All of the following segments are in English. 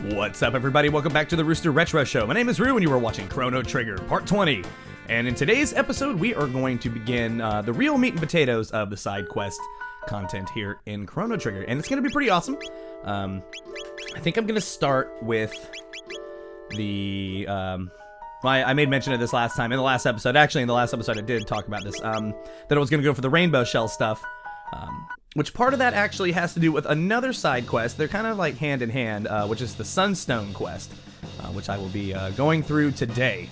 What's up, everybody? Welcome back to the RoosterRetro Show. My name is Roo, and you are watching Chrono Trigger, Part 20. And in today's episode, we are going to begin the real meat and potatoes of the side quest content here in Chrono Trigger. And it's going to be pretty awesome. I think I'm going to start with the... I made mention of this last time, in the last episode. Actually, in the last episode, I did talk about this. That I was going to go for the rainbow shell stuff. Which part of that actually has to do with another side quest. They're kind of like hand in hand, which is the Sunstone quest, which I will be going through today.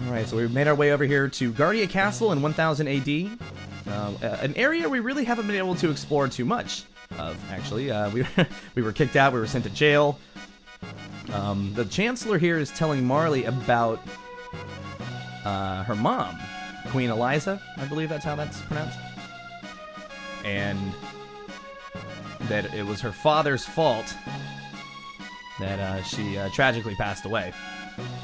Alright, so we've made our way over here to Guardia Castle in 1000 AD. An area we really haven't been able to explore too much of, actually. We were kicked out, we were sent to jail. The Chancellor here is telling Marley about her mom, Queen Eliza, I believe that's how that's pronounced. And that it was her father's fault that she tragically passed away.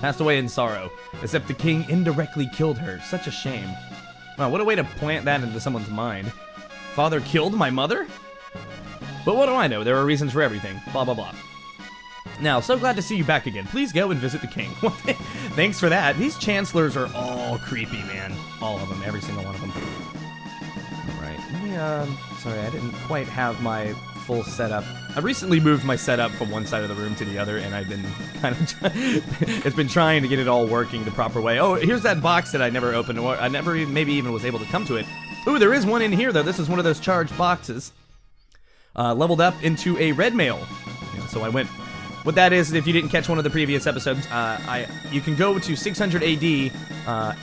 Passed away in sorrow, except the king indirectly killed her. Such a shame. Wow, what a way to plant that into someone's mind. Father killed my mother? But what do I know? There are reasons for everything. Blah, blah, blah. Now, so glad to see you back again. Please go and visit the king. Thanks for that. These chancellors are all creepy, man. All of them. Every single one of them. Sorry, I didn't quite have my full setup. I recently moved my setup from one side of the room to the other, and I've been kind of it's been trying to get it all working the proper way. Oh, here's that box that I never opened, or I never maybe even was able to come to it. Ooh, there is one in here, though. This is one of those charged boxes. Leveled up into a red mail. So I went... What that is, if you didn't catch one of the previous episodes, you can go to 600 AD,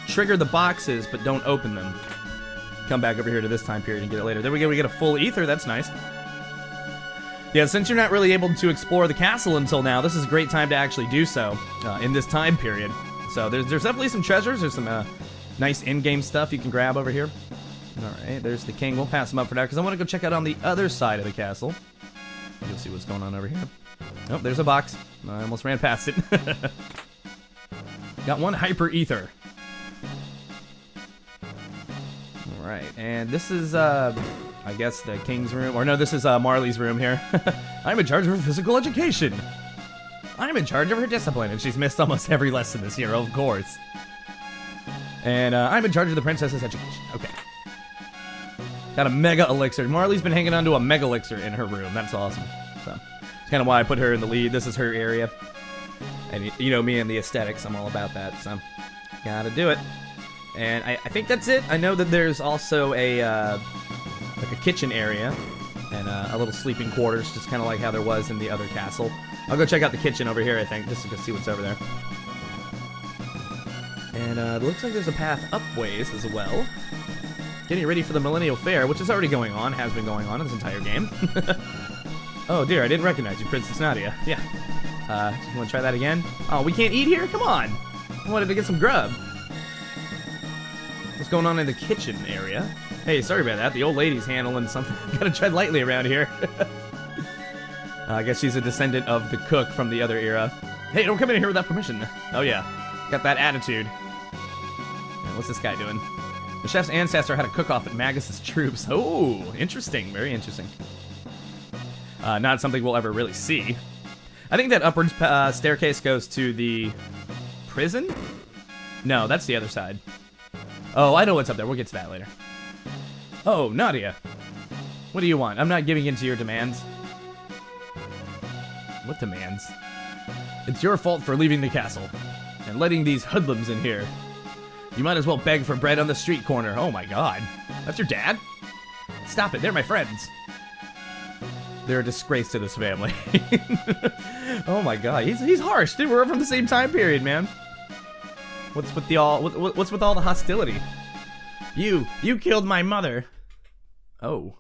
trigger the boxes, but don't open them. Come back over here to this time period and get it later. There we go, we get a full ether, that's nice. Yeah, since you're not really able to explore the castle until now, this is a great time to actually do so in this time period. So there's definitely some treasures, there's some nice in-game stuff you can grab over here. Alright, there's the king. We'll pass him up for now, because I want to go check out on the other side of the castle. You'll see what's going on over here. Oh, there's a box. I almost ran past it. Got one hyper ether. Alright, and this is, I guess the king's room. Or no, this is Marley's room here. I'm in charge of her physical education. I'm in charge of her discipline. And she's missed almost every lesson this year, of course. And I'm in charge of the princess's education. Okay. Got a mega elixir. Marley's been hanging on to a mega elixir in her room. That's awesome. So, it's kind of why I put her in the lead. This is her area. And you know me and the aesthetics. I'm all about that. So, gotta do it. And I think that's it. I know that there's also a like a kitchen area and a little sleeping quarters, just kind of like how there was in the other castle. I'll go check out the kitchen over here, I think, just to go see what's over there. And it looks like there's a path up ways as well. Getting ready for the Millennial Fair, which is already going on, has been going on in this entire game. Oh dear, I didn't recognize you, Princess Nadia. Yeah. You want to try that again? Oh, we can't eat here? Come on. I wanted to get some grub. What's going on in the kitchen area? Hey, sorry about that. The old lady's handling something. Gotta tread lightly around here. I guess she's a descendant of the cook from the other era. Hey, don't come in here without permission. Oh yeah, got that attitude. What's this guy doing? The chef's ancestor had a cook-off at Magus's troops. Oh, interesting. Very interesting. Not something we'll ever really see. I think that upward staircase goes to the prison? No, that's the other side. Oh, I know what's up there. We'll get to that later. Oh, Nadia. What do you want? I'm not giving in to your demands. What demands? It's your fault for leaving the castle and letting these hoodlums in here. You might as well beg for bread on the street corner. Oh my god. That's your dad? Stop it. They're my friends. They're a disgrace to this family. Oh my god. He's harsh. Dude, we're from the same time period, man. What's with all the hostility? You killed my mother. Oh.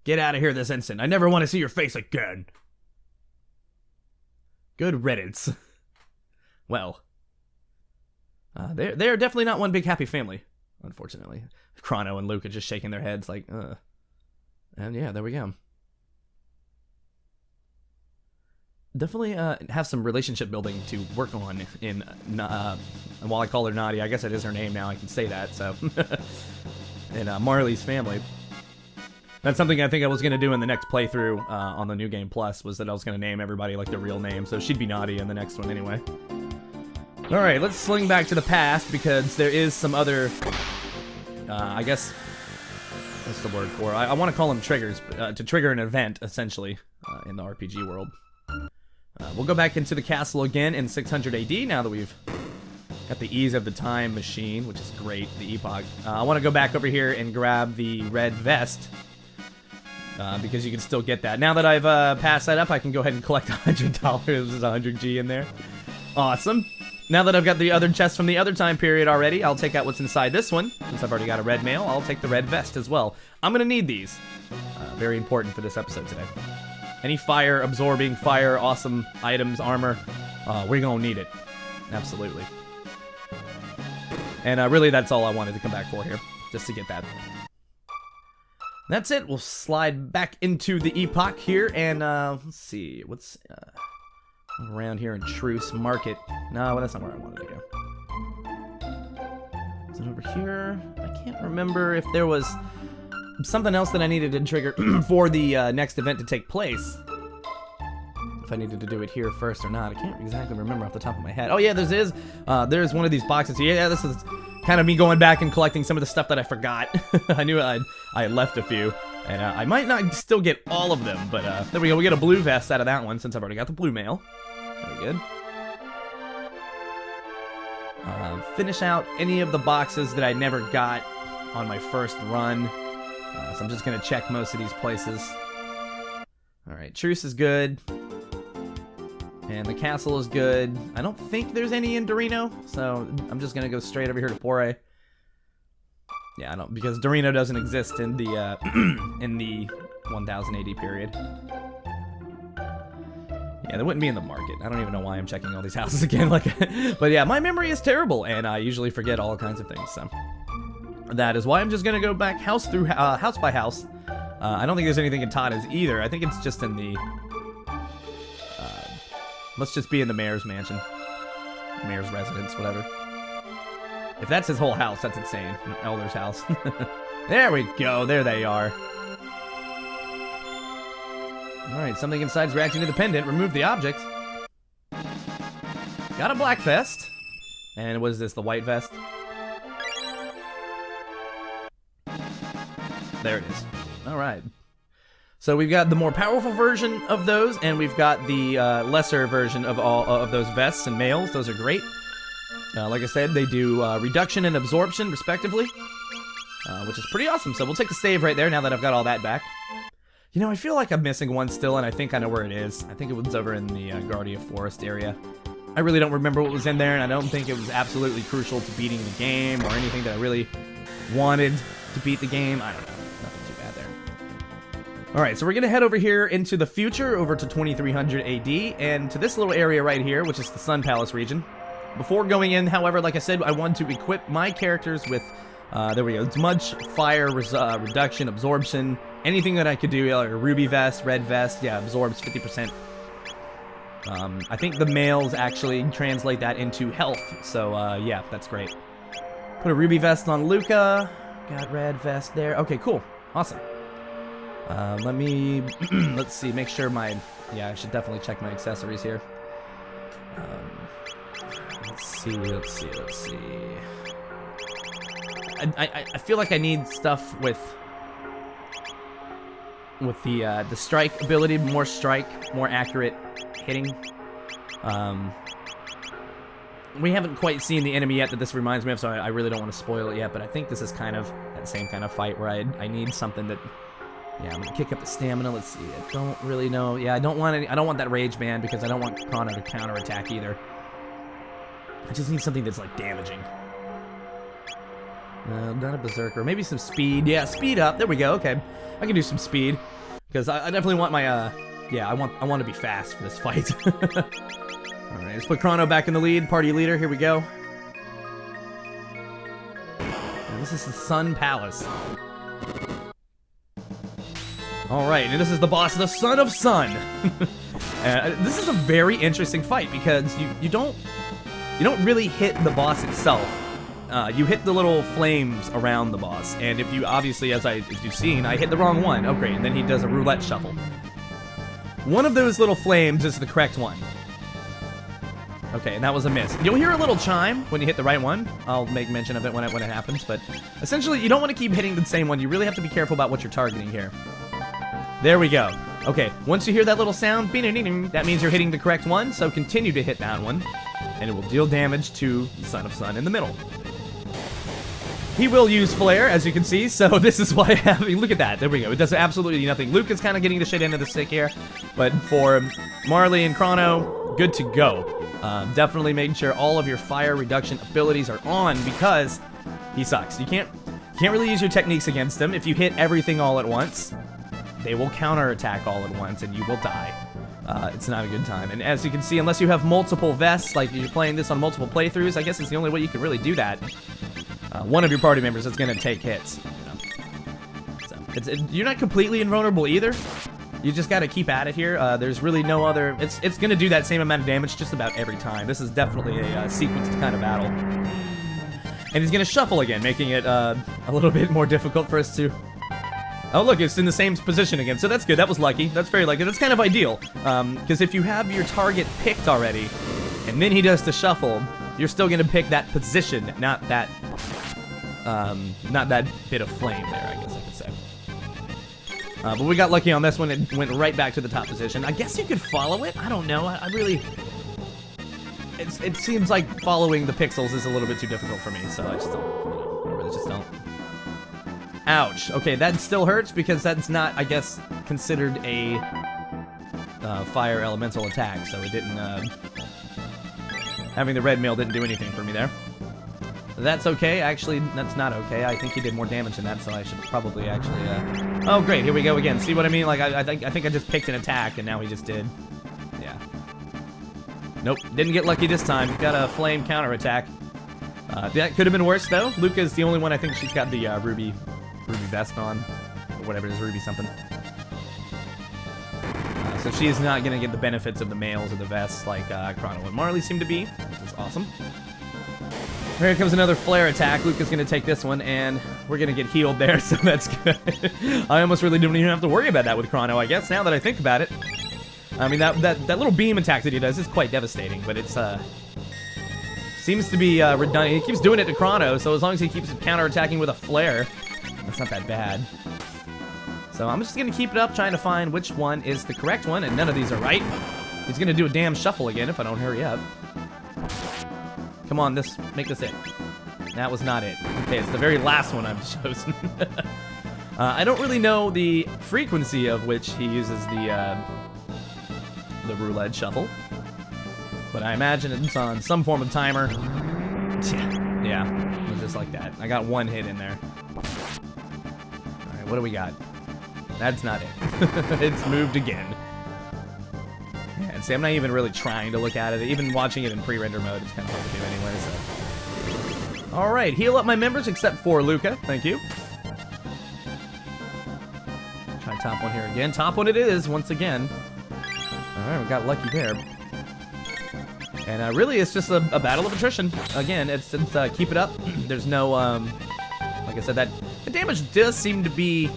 Get out of here this instant. I never want to see your face again. Good riddance. Well. They're definitely not one big happy family, unfortunately. Chrono and Luke are just shaking their heads like, And yeah, there we go. Definitely have some relationship building to work on in, and while I call her Nadia, I guess it is her name now, I can say that, so. In Marley's family. That's something I think I was going to do in the next playthrough on the New Game Plus, was that I was going to name everybody like their real name, so she'd be Naughty in the next one anyway. Alright, let's sling back to the past, because there is some other, I guess, what's the word for it? I want to call them triggers, to trigger an event, essentially, in the RPG world. We'll go back into the castle again in 600 AD, now that we've got the ease of the time machine, which is great, the epoch. I want to go back over here and grab the red vest, because you can still get that. Now that I've passed that up, I can go ahead and collect $100. There's 100G in there. Awesome. Now that I've got the other chest from the other time period already, I'll take out what's inside this one. Since I've already got a red mail, I'll take the red vest as well. I'm going to need these. Very important for this episode today. Any fire-absorbing, fire-awesome items, armor, we're going to need it. Absolutely. And really, that's all I wanted to come back for here, just to get that. That's it. We'll slide back into the epoch here, and let's see. What's around here in Truce Market? No, that's not where I wanted to go. Is it over here? I can't remember if there was something else that I needed to trigger for the next event to take place. If I needed to do it here first or not. I can't exactly remember off the top of my head. Oh yeah, there's one of these boxes here. Yeah, this is kind of me going back and collecting some of the stuff that I forgot. I knew I had left a few, and I might not still get all of them, but there we go. We get a blue vest out of that one, since I've already got the blue mail. Very good. Finish out any of the boxes that I never got on my first run. So I'm just going to check most of these places. Alright, Truce is good. And the castle is good. I don't think there's any in Dorino, so I'm just gonna go straight over here to Pore. Yeah, I don't, because Dorino doesn't exist in the in the 1000 AD period. Yeah, they wouldn't be in the market. I don't even know why I'm checking all these houses again. But yeah, my memory is terrible, and I usually forget all kinds of things. So that is why I'm just gonna go back house by house. I don't think there's anything in Tata's either. I think it's just in the. Must just be in the mayor's mansion. Mayor's residence, whatever. If that's his whole house, that's insane. Elder's house. There we go. There they are. Alright, something inside is reacting to the pendant. Remove the object. Got a black vest. And what is this, the white vest? There it is. Alright. So we've got the more powerful version of those, and we've got the lesser version of all of those vests and mails. Those are great. Like I said, they do reduction and absorption, respectively, which is pretty awesome. So we'll take a save right there now that I've got all that back. You know, I feel like I'm missing one still, and I think I know where it is. I think it was over in the Guardia Forest area. I really don't remember what was in there, and I don't think it was absolutely crucial to beating the game or anything that I really wanted to beat the game. I don't know. Nothing too bad there. Alright, so we're going to head over here into the future, over to 2300 AD, and to this little area right here, which is the Sun Palace region. Before going in, however, like I said, I want to equip my characters with, there we go, smudge, fire, reduction, absorption, anything that I could do, like a ruby vest, red vest, yeah, absorbs 50%. I think the males actually translate that into health, so, yeah, that's great. Put a ruby vest on Luca, got red vest there, okay, cool, awesome. Let me, let's see, make sure yeah, I should definitely check my accessories here. Let's see. I feel like I need stuff with the strike ability, more strike, more accurate hitting. We haven't quite seen the enemy yet that this reminds me of, so I really don't want to spoil it yet, but I think this is kind of that same kind of fight where I need something that. Yeah, I'm gonna kick up the stamina. Let's see. I don't really know. Yeah, I don't want that rage band because I don't want Chrono to counterattack either. I just need something that's like damaging. Not a berserker. Maybe some speed. Yeah, speed up. There we go. Okay, I can do some speed because I definitely want my yeah, I want to be fast for this fight. All right, let's put Chrono back in the lead. Party leader. Here we go. And this is the Sun Palace. Alright, and this is the boss, the Son of Sun. This is a very interesting fight because you don't really hit the boss itself. you hit the little flames around the boss, and if you obviously, as you've seen, I hit the wrong one. Oh great, and then he does a roulette shuffle. One of those little flames is the correct one. Okay, and that was a miss. You'll hear a little chime when you hit the right one. I'll make mention of it when it happens, but essentially you don't want to keep hitting the same one. You really have to be careful about what you're targeting here. There we go. Okay, once you hear that little sound, that means you're hitting the correct one, so continue to hit that one, and it will deal damage to the Son of Sun in the middle. He will use Flare, as you can see, so this is why I have... Look at that, there we go. It does absolutely nothing. Luke is kind of getting the shit end of the stick here, but for Marley and Chrono, good to go. Definitely making sure all of your fire reduction abilities are on, because he sucks. You can't really use your techniques against him. If you hit everything all at once, they will counterattack all at once, and you will die. It's not a good time. And as you can see, unless you have multiple vests, like you're playing this on multiple playthroughs, I guess it's the only way you can really do that. One of your party members is going to take hits. You know? So you're not completely invulnerable either. You just got to keep at it here. There's really no other... It's going to do that same amount of damage just about every time. This is definitely a sequenced kind of battle. And he's going to shuffle again, making it a little bit more difficult for us to... Oh, look, it's in the same position again. So that's good. That was lucky. That's very lucky. That's kind of ideal. Because if you have your target picked already, and then he does the shuffle, you're still going to pick that position, not that bit of flame there, I guess I could say. But we got lucky on this one. It went right back to the top position. I guess you could follow it. I don't know. I really... It seems like following the pixels is a little bit too difficult for me, so I just don't... I really just don't. Ouch. Okay, that still hurts because that's not, I guess, considered a fire elemental attack, so it didn't... having the red mail didn't do anything for me there. That's okay. Actually, that's not okay. I think he did more damage than that, so I should probably actually, Oh, great. Here we go again. See what I mean? Like, I think I just picked an attack, and now he just did. Yeah. Nope. Didn't get lucky this time. Got a flame counterattack. That could have been worse, though. Luca's the only one I think she's got the ruby vest on. Or whatever it is, ruby something. So she's not going to get the benefits of the mails or the vests like Chrono and Marley seem to be, which is awesome. Here comes another flare attack. Luca's going to take this one, and we're going to get healed there, so that's good. I almost really don't even have to worry about that with Chrono, I guess, now that I think about it. I mean, that little beam attack that he does is quite devastating, but it's, seems to be redundant. He keeps doing it to Chrono, so as long as he keeps counterattacking with a flare, that's not that bad. So I'm just going to keep it up, trying to find which one is the correct one, and none of these are right. He's going to do a damn shuffle again if I don't hurry up. Come on, make this it. That was not it. Okay, it's the very last one I've chosen. I don't really know the frequency of which he uses the roulette shuffle, but I imagine it's on some form of timer. Yeah, just like that. I got one hit in there. All right, what do we got? That's not it. It's moved again. Yeah, and see, I'm not even really trying to look at it. Even watching it in pre-render mode, it's kind of hard to do anyway, so. Alright, heal up my members except for Luca. Thank you. Try top one here again. Top one it is, once again. Alright, we got lucky there. And really, it's just a battle of attrition. Again, it's keep it up. There's no, like I said, the damage does seem to be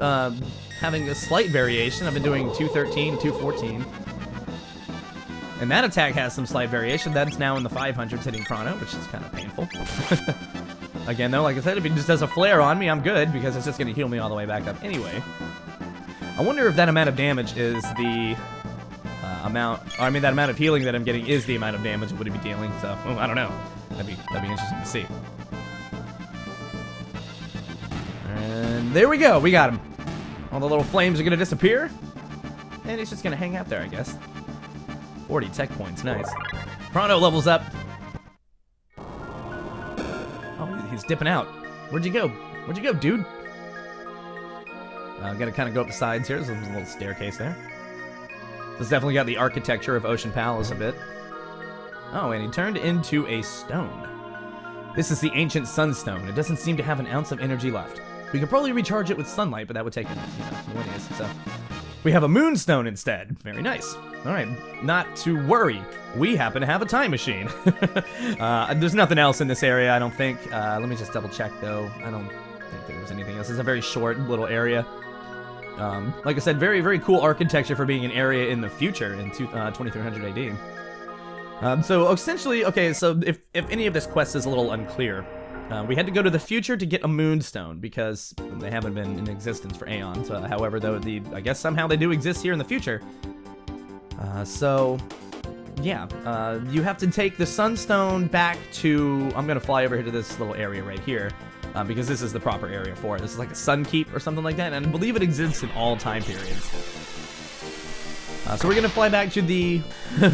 having a slight variation. I've been doing 213, 214. And that attack has some slight variation. That's now in the 500s hitting Chrono, which is kind of painful. Again, though, like I said, if he just does a flare on me, I'm good, because it's just going to heal me all the way back up anyway. I wonder if that amount of damage is the that amount of healing that I'm getting is the amount of damage it would be dealing, so, well, I don't know. That'd be interesting to see. And there we go, we got him. All the little flames are going to disappear, and he's just going to hang out there, I guess. 40 tech points, nice. Chrono levels up. Oh, he's dipping out. Where'd you go? Where'd you go, dude? I've got to kind of go up the sides here. There's a little staircase there. This definitely got the architecture of Ocean Palace a bit. Oh, and he turned into a stone. This is the ancient sunstone. It doesn't seem to have an ounce of energy left. We could probably recharge it with sunlight, but that would take, 1 is, so. We have a moonstone instead. Very nice. All right, not to worry. We happen to have a time machine. There's nothing else in this area, I don't think. Let me just double check, though. I don't think there was anything else. It's a very short little area. Like I said, very, very cool architecture for being an area in the future in 2300 AD. So essentially, okay, so if any of this quest is a little unclear, we had to go to the future to get a moonstone because they haven't been in existence for aeons. However, though, I guess somehow they do exist here in the future. So, yeah, you have to take the sunstone back to... I'm going to fly over here to this little area right here, because this is the proper area for it. This is like a sun keep or something like that, and I believe it exists in all time periods. So we're going to fly back to the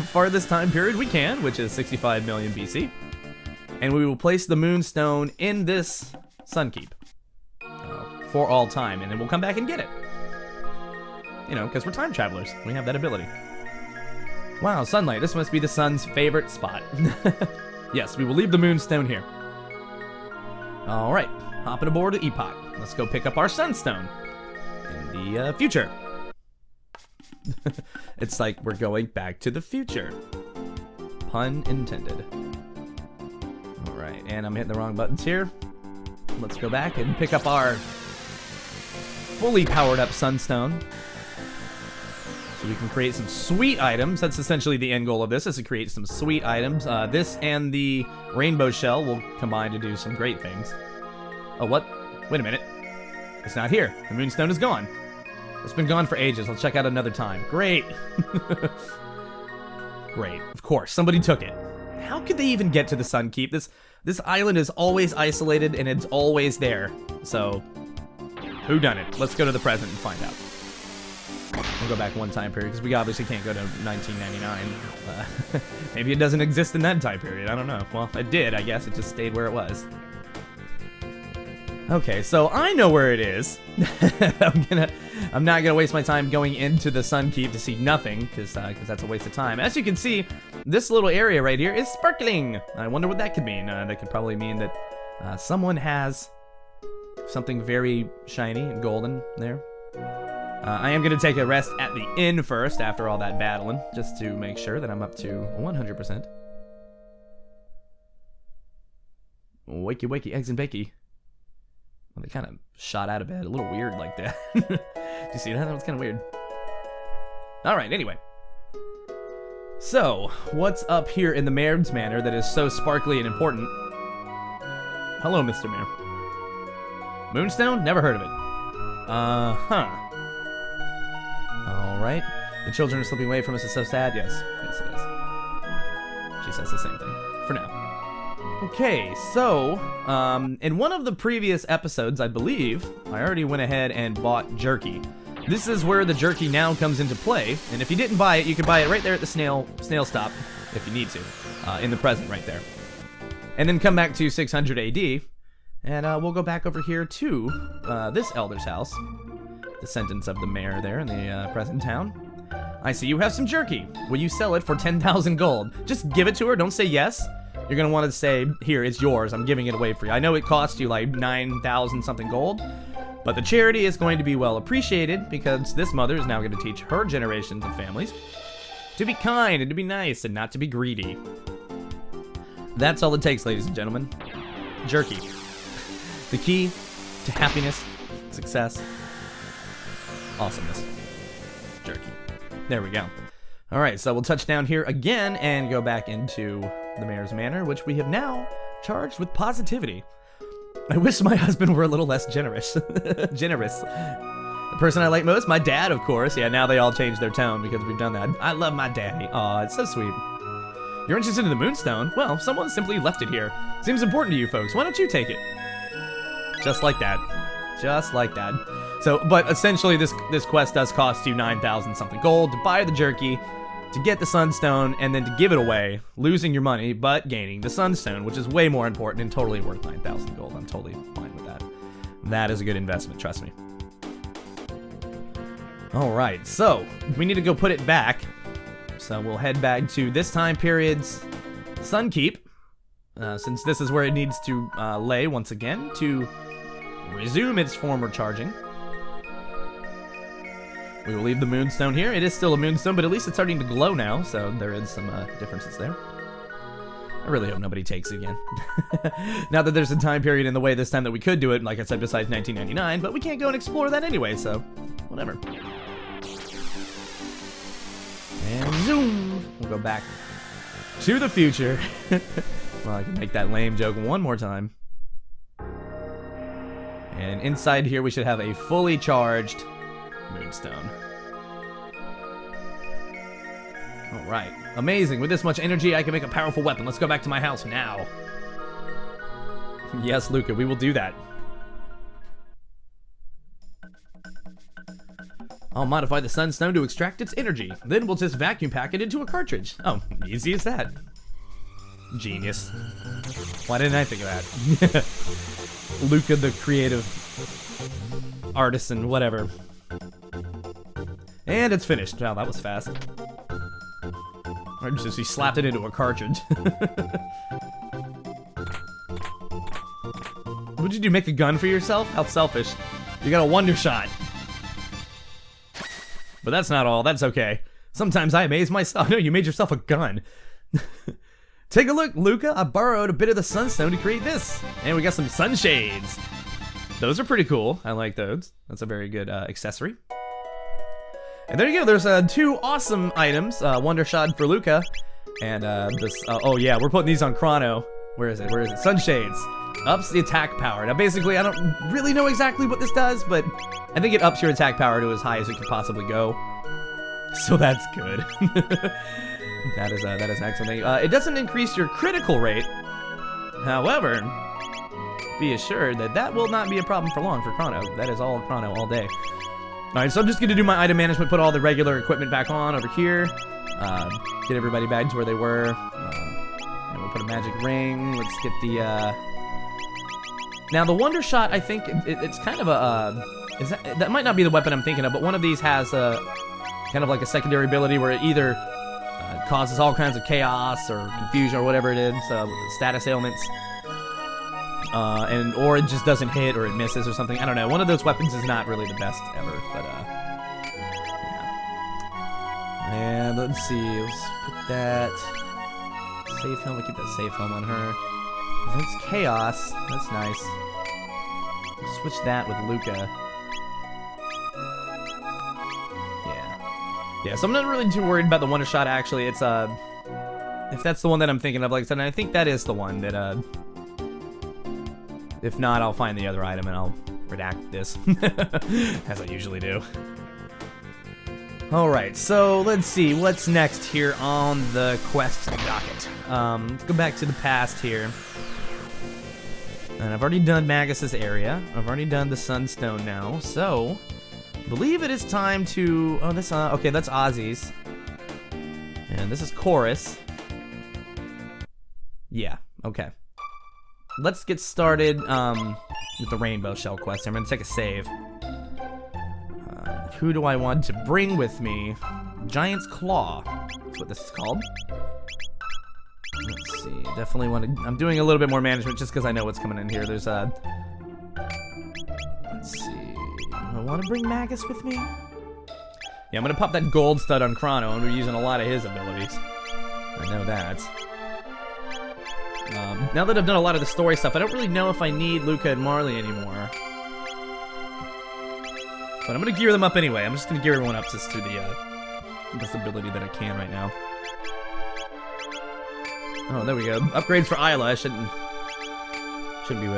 farthest time period we can, which is 65 million BC. And we will place the moonstone in this sun keep for all time, and then we'll come back and get it. You know, because we're time travelers. We have that ability. Wow, sunlight. This must be the sun's favorite spot. Yes, we will leave the moonstone here. Alright, hopping aboard the Epoch. Let's go pick up our sunstone in the future. It's like we're going back to the future. Pun intended. Alright, and I'm hitting the wrong buttons here. Let's go back and pick up our fully powered up sunstone. So we can create some sweet items. That's essentially the end goal of this, is to create some sweet items. This and the rainbow shell will combine to do some great things. Oh, what? Wait a minute. It's not here. The moonstone is gone. It's been gone for ages. I'll check out another time. Great. Great. Of course, somebody took it. How could they even get to the Sun Keep? This island is always isolated, and it's always there. So, who done it? Let's go to the present and find out. We'll go back one time period, because we obviously can't go to 1999. Maybe it doesn't exist in that time period. I don't know. Well, it did, I guess. It just stayed where it was. Okay, so I know where it is. I'm not gonna waste my time going into the Sun Keep to see nothing, because that's a waste of time. As you can see, this little area right here is sparkling. I wonder what that could mean. That could probably mean that someone has something very shiny and golden there. I am gonna take a rest at the inn first after all that battling, just to make sure that I'm up to 100%. Wakey wakey, eggs and bakey. Well, they kind of shot out of bed, a little weird like that. Did you see that? That was kind of weird. Alright, anyway. So, what's up here in the Mayor's Manor that is so sparkly and important? Hello, Mr. Mayor. Moonstone? Never heard of it. Uh-huh. Alright. The children are slipping away from us. It's so sad. Yes. Yes, it is. She says the same thing. For now. Okay, so, in one of the previous episodes, I believe, I already went ahead and bought jerky. This is where the jerky now comes into play, and if you didn't buy it, you can buy it right there at the snail stop, if you need to, in the present right there. And then come back to 600 AD, and we'll go back over here to this elder's house, descendants of the mayor there in the present town. I see you have some jerky. Will you sell it for 10,000 gold? Just give it to her, don't say yes. You're gonna want to say, here, it's yours, I'm giving it away for you. I know it cost you like 9,000 something gold, but the charity is going to be well appreciated because this mother is now going to teach her generations of families to be kind and to be nice and not to be greedy. That's all it takes, ladies and gentlemen. Jerky. The key to happiness, success, awesomeness. Jerky. There we go. Alright, so we'll touch down here again and go back into the Mayor's Manor, which we have now charged with positivity. I wish my husband were a little less generous. Generous. The person I like most, my dad, of course. Yeah, now they all changed their tone because we've done that. I love my daddy. Aw, it's so sweet. You're interested in the Moonstone? Well, someone simply left it here. Seems important to you folks. Why don't you take it? Just like that. Just like that. So, but essentially this quest does cost you 9,000 something gold to buy the jerky, to get the Sunstone, and then to give it away, losing your money, but gaining the Sunstone, which is way more important and totally worth 9,000 gold. I'm totally fine with that. That is a good investment, trust me. Alright, so, we need to go put it back. So we'll head back to this time period's Sun Keep, since this is where it needs to lay once again to resume its former charging. We will leave the moonstone here. It is still a moonstone, but at least it's starting to glow now, so there is some differences there. I really hope nobody takes it again. Now that there's a time period in the way this time that we could do it, like I said, besides 1999, but we can't go and explore that anyway, so whatever. And zoom! We'll go back to the future. Well, I can make that lame joke one more time. And inside here we should have a fully charged moonstone. Alright. Amazing. With this much energy, I can make a powerful weapon. Let's go back to my house now. Yes, Luca, we will do that. I'll modify the sunstone to extract its energy. Then we'll just vacuum pack it into a cartridge. Oh, easy as that. Genius. Why didn't I think of that? Luca, the creative artisan, whatever. And it's finished. Wow, that was fast. Or just he slapped it into a cartridge. What'd you do, make a gun for yourself? How selfish. You got a wonder shot. But that's not all, that's okay. Sometimes I amaze myself. No, you made yourself a gun. Take a look, Luca. I borrowed a bit of the sunstone to create this. And we got some sunshades. Those are pretty cool. I like those. That's a very good accessory. And there you go. There's two awesome items. Wonder Shot for Luca. And this... oh yeah, we're putting these on Chrono. Where is it? Where is it? Sunshades. Ups the attack power. Now basically, I don't really know exactly what this does, but I think it ups your attack power to as high as it can possibly go. So that's good. That is an excellent thing. It doesn't increase your critical rate. However, be assured that that will not be a problem for long for Chrono. That is all Chrono all day. Alright, so I'm just going to do my item management, put all the regular equipment back on over here. Get everybody back to where they were. And we'll put a magic ring. Let's get the... Now, the Wonder Shot, I think, it's kind of a... that might not be the weapon I'm thinking of, but one of these has kind of like a secondary ability where it either causes all kinds of chaos or confusion or whatever it is, status ailments. Or it just doesn't hit, or it misses, or something. I don't know. One of those weapons is not really the best ever, but yeah. And let's see. Let's put that safe helm. We keep that safe helm on her. That's chaos. That's nice. We'll switch that with Luca. Yeah. So I'm not really too worried about the Wonder Shot. Actually, it's if that's the one that I'm thinking of, like I said, and I think that is the one that if not, I'll find the other item and I'll redact this, as I usually do. Alright, so let's see, what's next here on the quest docket? Let's go back to the past here. And I've already done Magus's area. I've already done the Sunstone now, so... I believe it is time to... Oh, this, okay, that's Ozzy's. And this is Chorus. Yeah, okay. Let's get started with the Rainbow Shell quest. I'm going to take a save. Who do I want to bring with me? Giant's Claw. That's what this is called. Let's see. Definitely want to... I'm doing a little bit more management just because I know what's coming in here. There's a... Let's see. Do I want to bring Magus with me? Yeah, I'm going to pop that gold stud on Chrono, and we're using a lot of his abilities. I know that. Now that I've done a lot of the story stuff, I don't really know if I need Luca and Marley anymore. But I'm going to gear them up anyway. I'm just going to gear everyone up just to the best ability that I can right now. Oh, there we go. Upgrades for Isla. I shouldn't be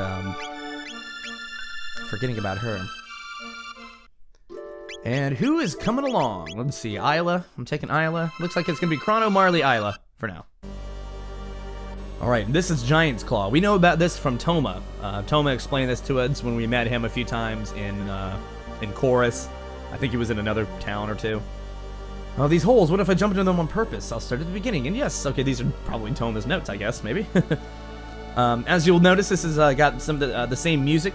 forgetting about her. And who is coming along? Let's see. Isla. I'm taking Isla. Looks like it's going to be Chrono, Marley, Isla for now. Alright, this is Giant's Claw. We know about this from Toma. Toma explained this to us when we met him a few times in Chorus. I think he was in another town or two. Oh, these holes, what if I jump into them on purpose? I'll start at the beginning. And yes, okay, these are probably Toma's notes, I guess, maybe. As you'll notice, this has got some of the same music.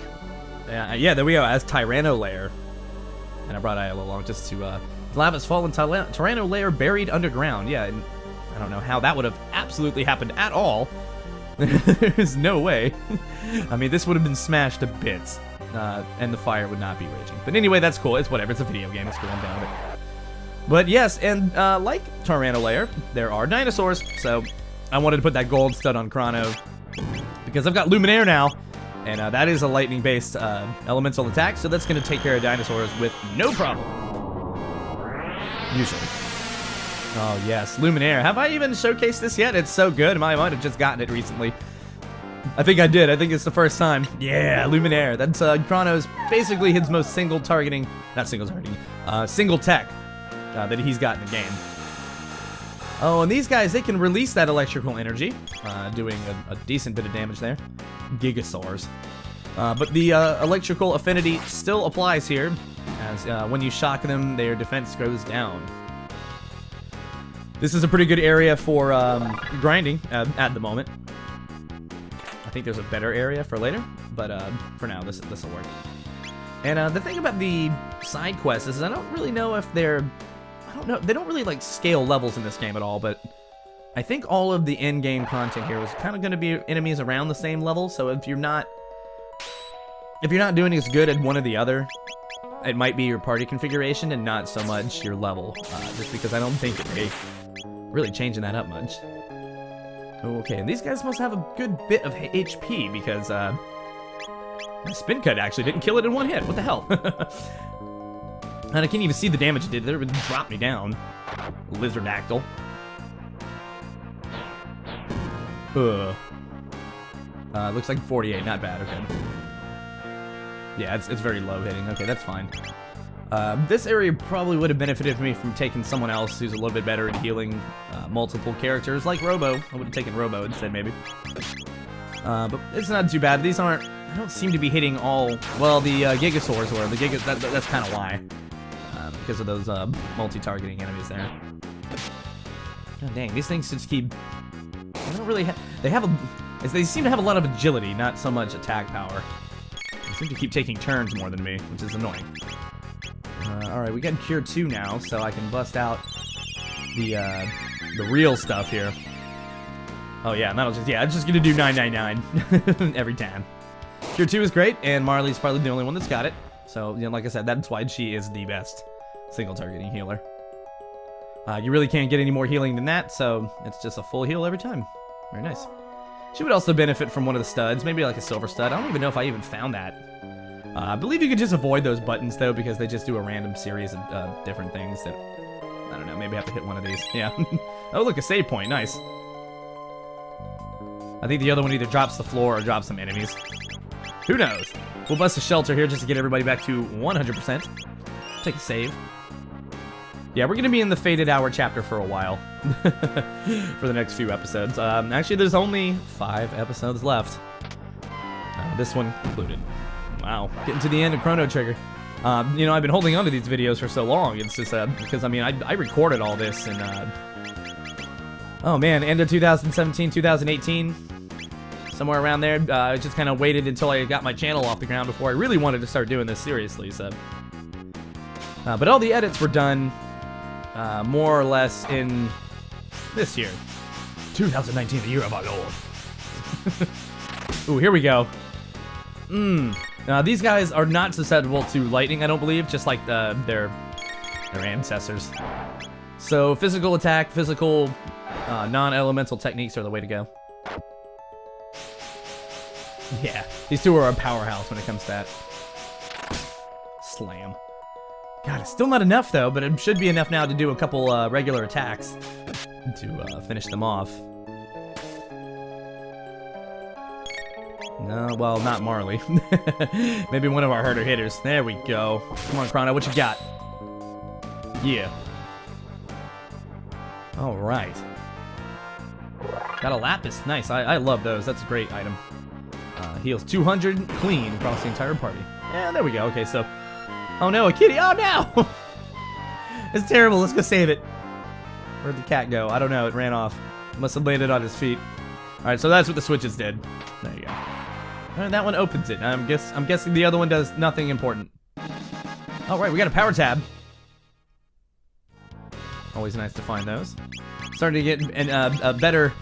Yeah, there we go, as Tyranno Lair. And I brought Isla along just to... Lava's fallen Tyranno Lair buried underground. Yeah, and I don't know how that would have absolutely happened at all. There's no way. I mean, this would have been smashed to bits. and the fire would not be raging. But anyway, that's cool. It's whatever. It's a video game. It's cool. I'm down with it. But yes, and like Tyranno Lair, there are dinosaurs. So I wanted to put that gold stud on Chrono because I've got Luminaire now. And that is a lightning-based elemental attack, so that's going to take care of dinosaurs with no problem. Usually. Oh, yes. Luminaire. Have I even showcased this yet? It's so good. I might have just gotten it recently. I think I did. I think it's the first time. Yeah, Luminaire. That's Chrono's basically his most single targeting... Not single targeting. Single tech that he's got in the game. Oh, and these guys, they can release that electrical energy, doing a decent bit of damage there. Gigasaurs. But the electrical affinity still applies here, as when you shock them, their defense goes down. This is a pretty good area for grinding at the moment. I think there's a better area for later, but for now, this will work. And the thing about the side quests is I don't really know if they're... I don't know, they don't really like scale levels in this game at all, but I think all of the in-game content here was kind of going to be enemies around the same level, so if you're not doing as good at one or the other, it might be your party configuration and not so much your level, just because I don't think that they really changing that up much. Okay, and these guys must have a good bit of HP, because my spin cut actually didn't kill it in one hit. What the hell? And I can't even see the damage it did. It would drop me down. Lizardactyl. Looks like 48. Not bad. Okay. Yeah, it's very low hitting. Okay, that's fine. This area probably would have benefited me from taking someone else who's a little bit better at healing multiple characters, like Robo. I would have taken Robo instead, maybe. But it's not too bad. These aren't... I don't seem to be hitting all... Well, the Gigasaurs were. That's kind of why. Because of those multi-targeting enemies there. Oh, dang, these things just keep... They don't really they seem to have a lot of agility, not so much attack power. They seem to keep taking turns more than me, which is annoying. Alright, we got Cure 2 now, so I can bust out the real stuff here. Oh yeah, and that'll just... Yeah, it's just gonna do 999 every time. Cure 2 is great, and Marley's probably the only one that's got it. So, you know, like I said, that's why she is the best single targeting healer. You really can't get any more healing than that, so it's just a full heal every time. Very nice. She would also benefit from one of the studs, maybe like a silver stud. I don't even know if I even found that. I believe you could just avoid those buttons, though, because they just do a random series of different things that... I don't know, maybe I have to hit one of these. Yeah. Oh, look, a save point. Nice. I think the other one either drops the floor or drops some enemies. Who knows? We'll bust a shelter here just to get everybody back to 100%. Take a save. Yeah, we're going to be in the Faded Hour chapter for a while. For the next few episodes. Actually, there's only 5 episodes left. This one included. Wow. Getting to the end of Chrono Trigger. You know, I've been holding on to these videos for so long. It's just because, I mean, I recorded all this in... oh, man, end of 2017, 2018. Somewhere around there. I just kind of waited until I got my channel off the ground before I really wanted to start doing this seriously, so... but all the edits were done more or less in this year. 2019, the year of our Lord. Ooh, here we go. Now, these guys are not susceptible to lightning, I don't believe, just like their ancestors. So, physical attack, physical non-elemental techniques are the way to go. Yeah, these two are a powerhouse when it comes to that. Slam. God, it's still not enough, though, but it should be enough now to do a couple regular attacks to finish them off. No, well, not Marley. Maybe one of our harder hitters. There we go. Come on, Chrono, what you got? Yeah. All right. Got a Lapis. Nice. I love those. That's a great item. Heals 200 clean across the entire party. Yeah, there we go. Okay, so... Oh no, a kitty! Oh no! It's terrible. Let's go save it. Where'd the cat go? I don't know. It ran off. Must have landed on his feet. Alright, so that's what the switches did. There you go. Alright, that one opens it. I'm guessing the other one does nothing important. Oh, right, we got a power tab. Always nice to find those. Starting to get better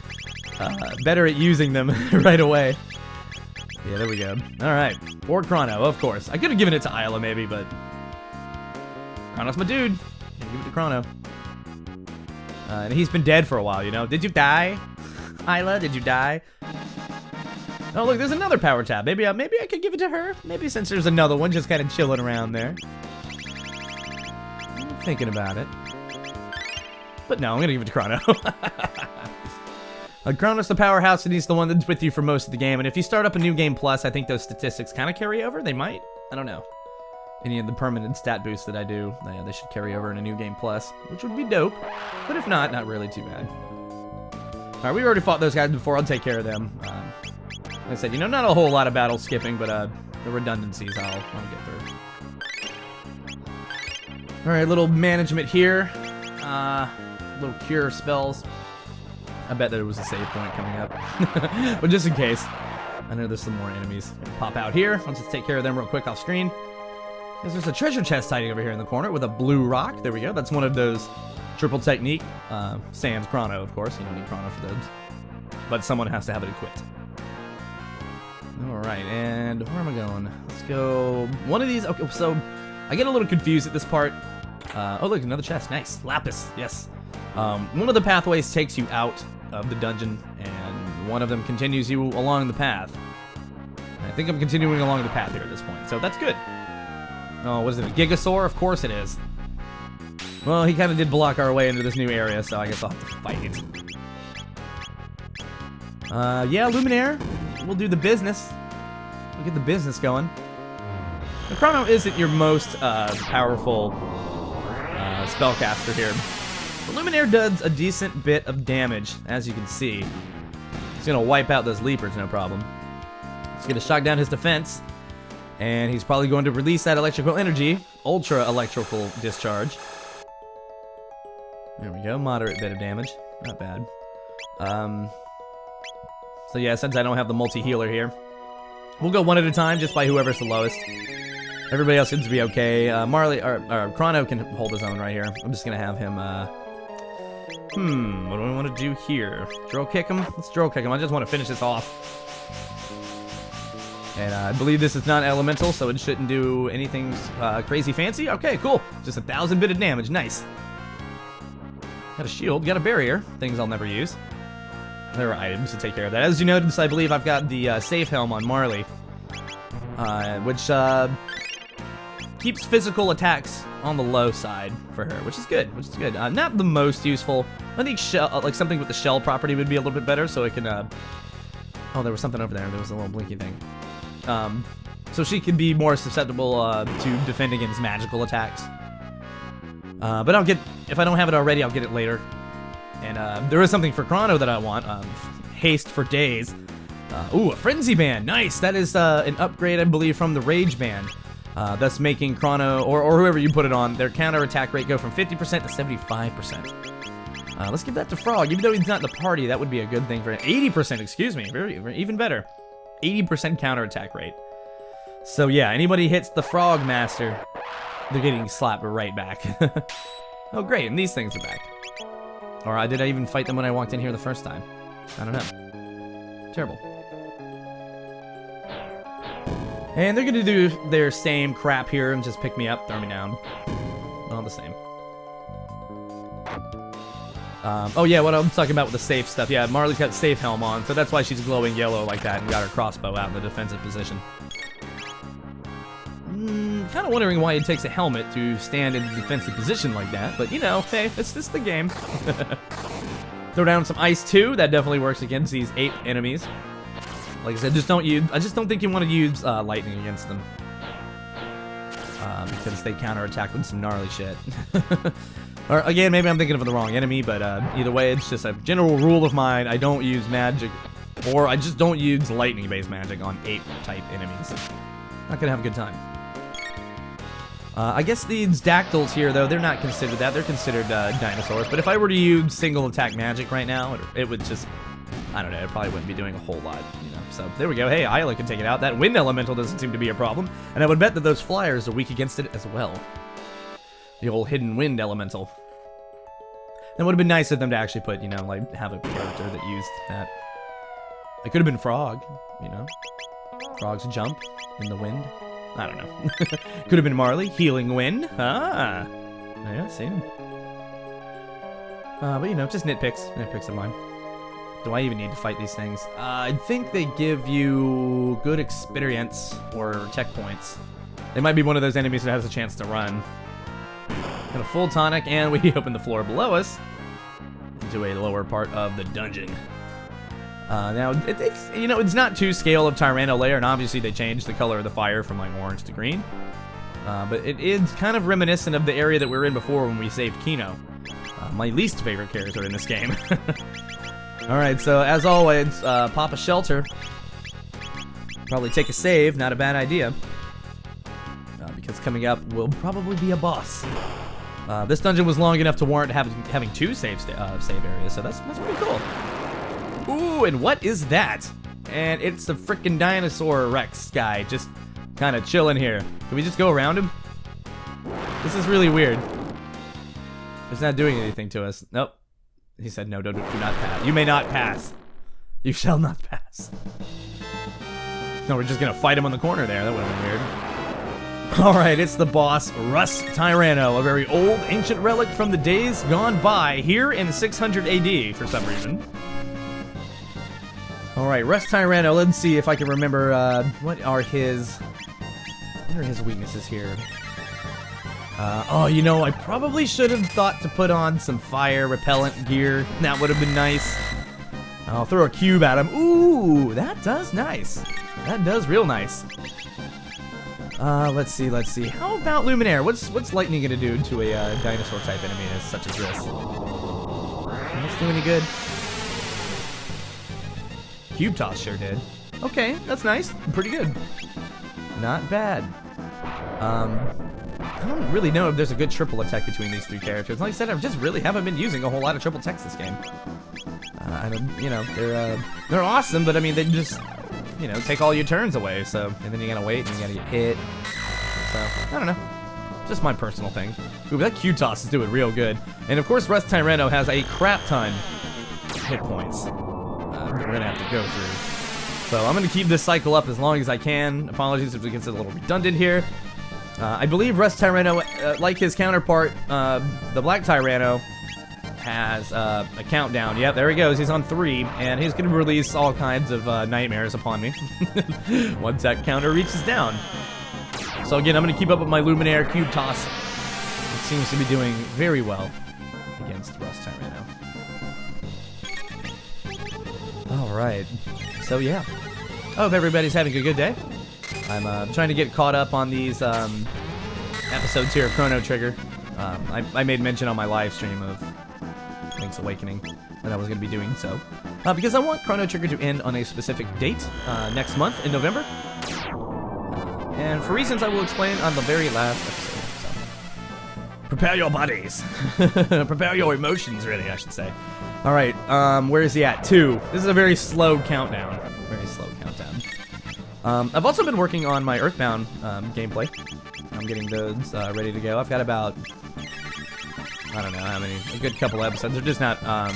at using them right away. Yeah, there we go. Alright, for Chrono, of course. I could have given it to Isla, maybe, but... Chrono's my dude. Give it to Chrono. And he's been dead for a while, you know? Did you die? Isla, did you die? Oh, look, there's another power tab. Maybe I could give it to her. Maybe since there's another one just kind of chilling around there. I'm thinking about it. But no, I'm going to give it to Chrono. Chrono's the powerhouse, and he's the one that's with you for most of the game. And if you start up a New Game Plus, I think those statistics kind of carry over. They might. I don't know. Any of the permanent stat boosts that I do, they should carry over in a New Game Plus, which would be dope. But if not really too bad. Alright, we already fought those guys before. I'll take care of them. Like I said, you know, not a whole lot of battle skipping, but the redundancies I'll get through. Alright, little management here. Little cure spells. I bet there was a save point coming up. But just in case. I know there's some more enemies. Gonna pop out here. I'll just take care of them real quick off screen. Because there's a treasure chest hiding over here in the corner with a blue rock. There we go. That's one of those triple technique. Sans Chrono, of course. You don't need Chrono for those. But someone has to have it equipped. Alright, and where am I going? Let's go... One of these... Okay, so I get a little confused at this part. Oh, look, another chest. Nice. Lapis. Yes. One of the pathways takes you out of the dungeon, and one of them continues you along the path. And I think I'm continuing along the path here at this point, so that's good. Oh, was it a Gigasaur? Of course it is. Well, he kind of did block our way into this new area, so I guess I'll have to fight it. Yeah, Luminaire. We'll do the business. We'll get the business going. The Chrono isn't your most powerful spellcaster here. The Luminaire does a decent bit of damage, as you can see. He's gonna wipe out those leapers, no problem. He's gonna shock down his defense, and he's probably going to release that electrical energy, ultra electrical discharge. There we go, moderate bit of damage, not bad. So yeah, since I don't have the multi-healer here, we'll go one at a time, just by whoever's the lowest. Everybody else seems to be okay. Chrono can hold his own right here. I'm just gonna have him, what do I want to do here? Drill kick him? Let's drill kick him. I just want to finish this off. And I believe this is not elemental, so it shouldn't do anything crazy fancy. Okay, cool. Just 1,000 bit of damage. Nice. Got a shield. Got a barrier. Things I'll never use. There are items to take care of that. As you noticed, I believe I've got the safe helm on Marley. Which keeps physical attacks on the low side for her, which is good. Not the most useful. I think shell, like something with the shell property would be a little bit better, so it can. Oh, there was something over there. There was a little blinky thing. So she can be more susceptible to defend against magical attacks. But I'll get, if I don't have it already, I'll get it later. And there is something for Chrono that I want. Haste for days. Ooh, a Frenzy Band. Nice. That is an upgrade, I believe, from the Rage Band. Thus making Chrono, or whoever you put it on, their counter attack rate go from 50% to 75%. Let's give that to Frog. Even though he's not in the party, that would be a good thing for him. 80%, excuse me. Even better. 80% counter attack rate. So yeah, anybody hits the Frog Master, they're getting slapped right back. Oh great, and these things are back. Or did I even fight them when I walked in here the first time? I don't know. Terrible. And they're gonna do their same crap here and just pick me up, throw me down. All the same. Oh yeah, what I'm talking about with the safe stuff. Yeah, Marley's got safe helm on, so that's why she's glowing yellow like that and got her crossbow out in the defensive position. Kind of wondering why it takes a helmet to stand in a defensive position like that, but you know, hey, it's just the game. Throw down some ice too. That definitely works against these 8 enemies. Like I said, I just don't think you want to use lightning against them. Because they counterattack with some gnarly shit. Or again, maybe I'm thinking of the wrong enemy, but either way, it's just a general rule of mine. I don't use magic, or I just don't use lightning-based magic on 8-type enemies. Not gonna have a good time. I guess these dactyls here, though, they're not considered that. They're considered dinosaurs. But if I were to use single-attack magic right now, it would just, I don't know, it probably wouldn't be doing a whole lot, you know. So there we go. Hey, Isla can take it out. That wind elemental doesn't seem to be a problem. And I would bet that those flyers are weak against it as well. The old hidden wind elemental. It would have been nice of them to actually put, you know, like, have a character that used that. It could have been Frog, you know. Frogs jump in the wind. I don't know. Could have been Marley. Healing wind. Ah. Yeah, see. But you know, just nitpicks. Nitpicks of mine. Do I even need to fight these things? I think they give you good experience or checkpoints. They might be one of those enemies that has a chance to run. Got a full tonic, and we open the floor below us into a lower part of the dungeon. Now, it's you know, it's not to scale of Tyranno layer, and obviously they changed the color of the fire from like orange to green. But it is kind of reminiscent of the area that we were in before when we saved Chrono. My least favorite character in this game. Alright, so as always, pop a shelter. Probably take a save, not a bad idea. Because coming up will probably be a boss. This dungeon was long enough to warrant having two save areas, so that's pretty cool. Ooh, and what is that? And it's the frickin' dinosaur Rex guy, just kind of chilling here. Can we just go around him? This is really weird. It's not doing anything to us. Nope. He said no, do not pass. You may not pass. You shall not pass. No, we're just gonna fight him on the corner there. That would've been weird. Alright, it's the boss, RoosterRetro, a very old, ancient relic from the days gone by, here in 600 AD, for some reason. Alright, RoosterRetro, let's see if I can remember, what are his weaknesses here? Oh, you know, I probably should have thought to put on some fire repellent gear. That would have been nice. I'll throw a cube at him. Ooh, that does nice. That does real nice. Let's see. How about Luminaire? What's lightning gonna do to a dinosaur type enemy such as this? Does do any good? Cube toss sure did. Okay, that's nice. Pretty good. Not bad. I don't really know if there's a good triple attack between these three characters. Like I said, I just really haven't been using a whole lot of triple attacks this game. I don't, you know, they're awesome, but I mean, they just, you know, take all your turns away. So, and then you gotta wait and you gotta get hit. So, I don't know. Just my personal thing. Ooh, that Q toss is doing real good. And of course, RoosterRetro has a crap ton of hit points that we're gonna have to go through. So I'm gonna keep this cycle up as long as I can. Apologies if it gets a little redundant here. I believe RoosterRetro, like his counterpart, the Black Tyranno, has a countdown. Yep, there he goes. He's on 3, and he's going to release all kinds of nightmares upon me once that counter reaches down. So again, I'm going to keep up with my Luminaire Cube Toss. It seems to be doing very well against RoosterRetro. Alright, so yeah. I hope everybody's having a good day. I'm trying to get caught up on these episodes here of Chrono Trigger. I made mention on my live stream of Link's Awakening that I was going to be doing so. Because I want Chrono Trigger to end on a specific date next month in November. And for reasons I will explain on the very last episode. So. Prepare your bodies. Prepare your emotions, really, I should say. Alright, where is he at? 2. This is a very slow countdown. Very slow countdown. I've also been working on my Earthbound gameplay. I'm getting those ready to go. I've got about, I don't know how many, a good couple episodes. They're just not all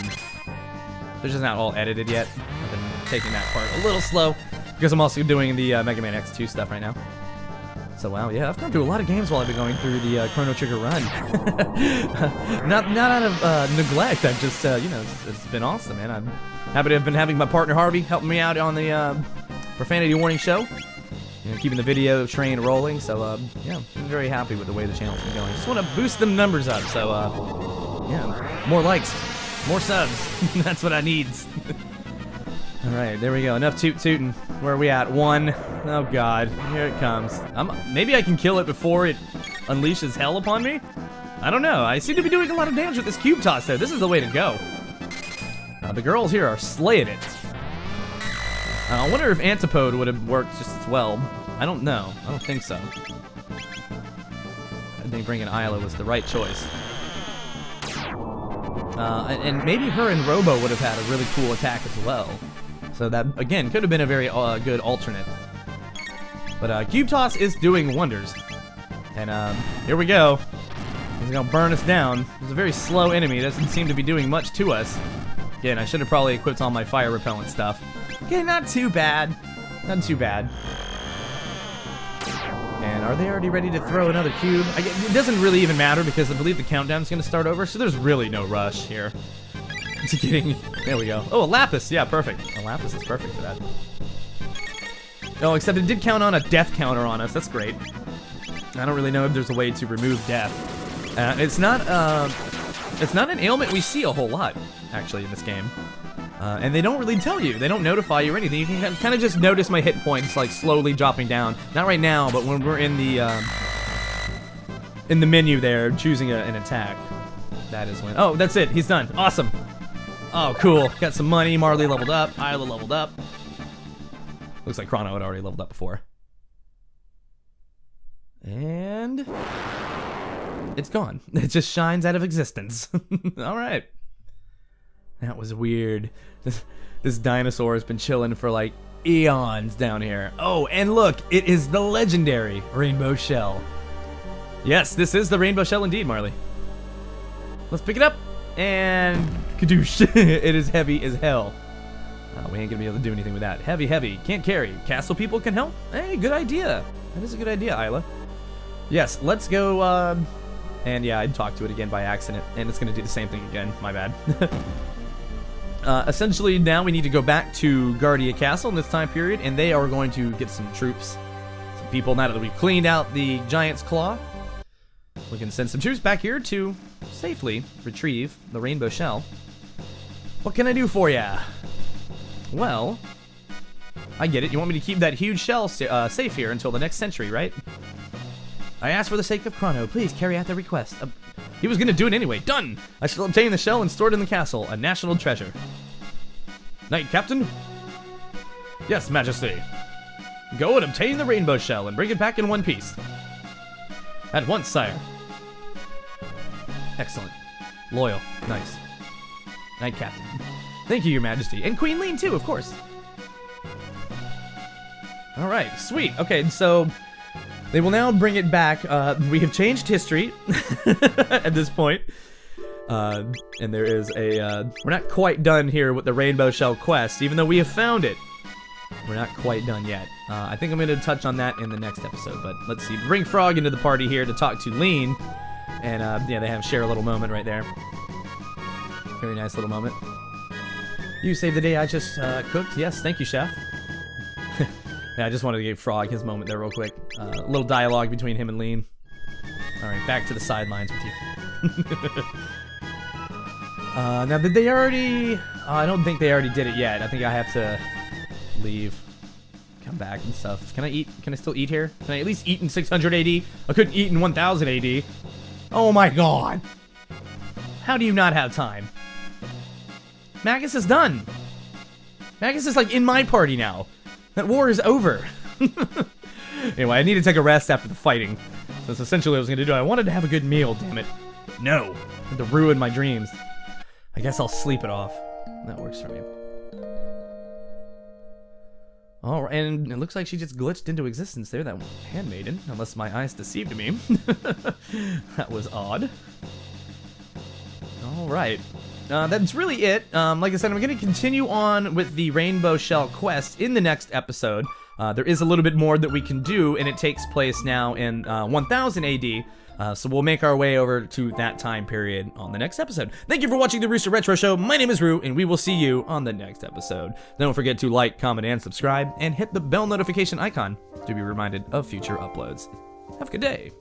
edited yet. I've been taking that part a little slow because I'm also doing the Mega Man X2 stuff right now. So wow, yeah, I've gone through a lot of games while I've been going through the Chrono Trigger run. not out of neglect. I've just, you know, it's been awesome, man. I'm happy to have been having my partner Harvey helping me out on the Profanity Warning show, you know, keeping the video train rolling. So yeah, I'm very happy with the way the channel's been going. Just want to boost them numbers up. So yeah, more likes, more subs. That's what I need. All right, there we go. Enough tooting. Where are we at? 1. Oh God, here it comes. Maybe I can kill it before it unleashes hell upon me. I don't know. I seem to be doing a lot of damage with this cube toss though. This is the way to go. The girls here are slaying it. I wonder if Antipode would have worked just as well. I don't know. I don't think so. I think bringing Isla was the right choice. And maybe her and Robo would have had a really cool attack as well. So that, again, could have been a very good alternate. But Cube Toss is doing wonders. And here we go. He's gonna burn us down. He's a very slow enemy. Doesn't seem to be doing much to us. Again, I should have probably equipped all my fire repellent stuff. Okay, not too bad. Not too bad. And are they already ready to throw another cube? It doesn't really even matter because I believe the countdown's going to start over, so there's really no rush here to getting... There we go. Oh, a lapis. Yeah, perfect. A lapis is perfect for that. Oh, except it did count on a death counter on us. That's great. I don't really know if there's a way to remove death. It's not an ailment we see a whole lot, actually, in this game. And they don't really tell you. They don't notify you or anything. You can kind of just notice my hit points, like, slowly dropping down. Not right now, but when we're in the menu there, choosing an attack. That is when... Oh, that's it. He's done. Awesome. Oh, cool. Got some money. Marley leveled up. Isla leveled up. Looks like Chrono had already leveled up before. And... it's gone. It just shines out of existence. Alright. That was weird. This dinosaur has been chilling for like eons down here. Oh, and look, it is the legendary rainbow shell. Yes, this is the rainbow shell indeed, Marley. Let's pick it up, and kadoosh. It is heavy as hell. We ain't gonna be able to do anything with that. Heavy, heavy, can't carry. Castle people can help? Hey, good idea. That is a good idea, Isla. Yes, let's go, and yeah, I talked to it again by accident, and it's gonna do the same thing again, my bad. Essentially, now we need to go back to Guardia Castle in this time period, and they are going to get some troops, some people. Now that we've cleaned out the Giant's Claw, we can send some troops back here to safely retrieve the rainbow shell. What can I do for ya? Well, I get it. You want me to keep that huge shell safe here until the next century, right? I ask for the sake of Chrono, please carry out the request. He was gonna do it anyway. Done! I shall obtain the shell and store it in the castle, a national treasure. Knight Captain? Yes, Majesty. Go and obtain the rainbow shell and bring it back in one piece. At once, sire. Excellent. Loyal. Nice. Knight Captain. Thank you, Your Majesty. And Queen Lean, too, of course. Alright, sweet. Okay, so... they will now bring it back. We have changed history at this point. And there is a... we're not quite done here with the Rainbow Shell quest, even though we have found it. We're not quite done yet. I think I'm going to touch on that in the next episode, but let's see. Bring Frog into the party here to talk to Lean. And, yeah, they share a little moment right there. Very nice little moment. You saved the day I just cooked. Yes, thank you, Chef. Yeah, I just wanted to give Frog his moment there real quick. A little dialogue between him and Lean. Alright, back to the sidelines with you. Now, did they already... I don't think they already did it yet. I think I have to leave. Come back and stuff. Can I eat? Can I still eat here? Can I at least eat in 600 AD? I couldn't eat in 1000 AD. Oh my god! How do you not have time? Magus is done! Magus is like in my party now. That war is over. Anyway, I need to take a rest after the fighting. That's essentially what I was going to do. I wanted to have a good meal, damn it. No. I had to ruin my dreams. I guess I'll sleep it off. That works for me. Oh, and it looks like she just glitched into existence there, that handmaiden. Unless my eyes deceived me. That was odd. Alright. That's really it. Like I said, I'm going to continue on with the Rainbow Shell quest in the next episode. There is a little bit more that we can do, and it takes place now in 1000 AD. So we'll make our way over to that time period on the next episode. Thank you for watching the Rooster Retro Show. My name is Roo, and we will see you on the next episode. Don't forget to like, comment, and subscribe, and hit the bell notification icon to be reminded of future uploads. Have a good day.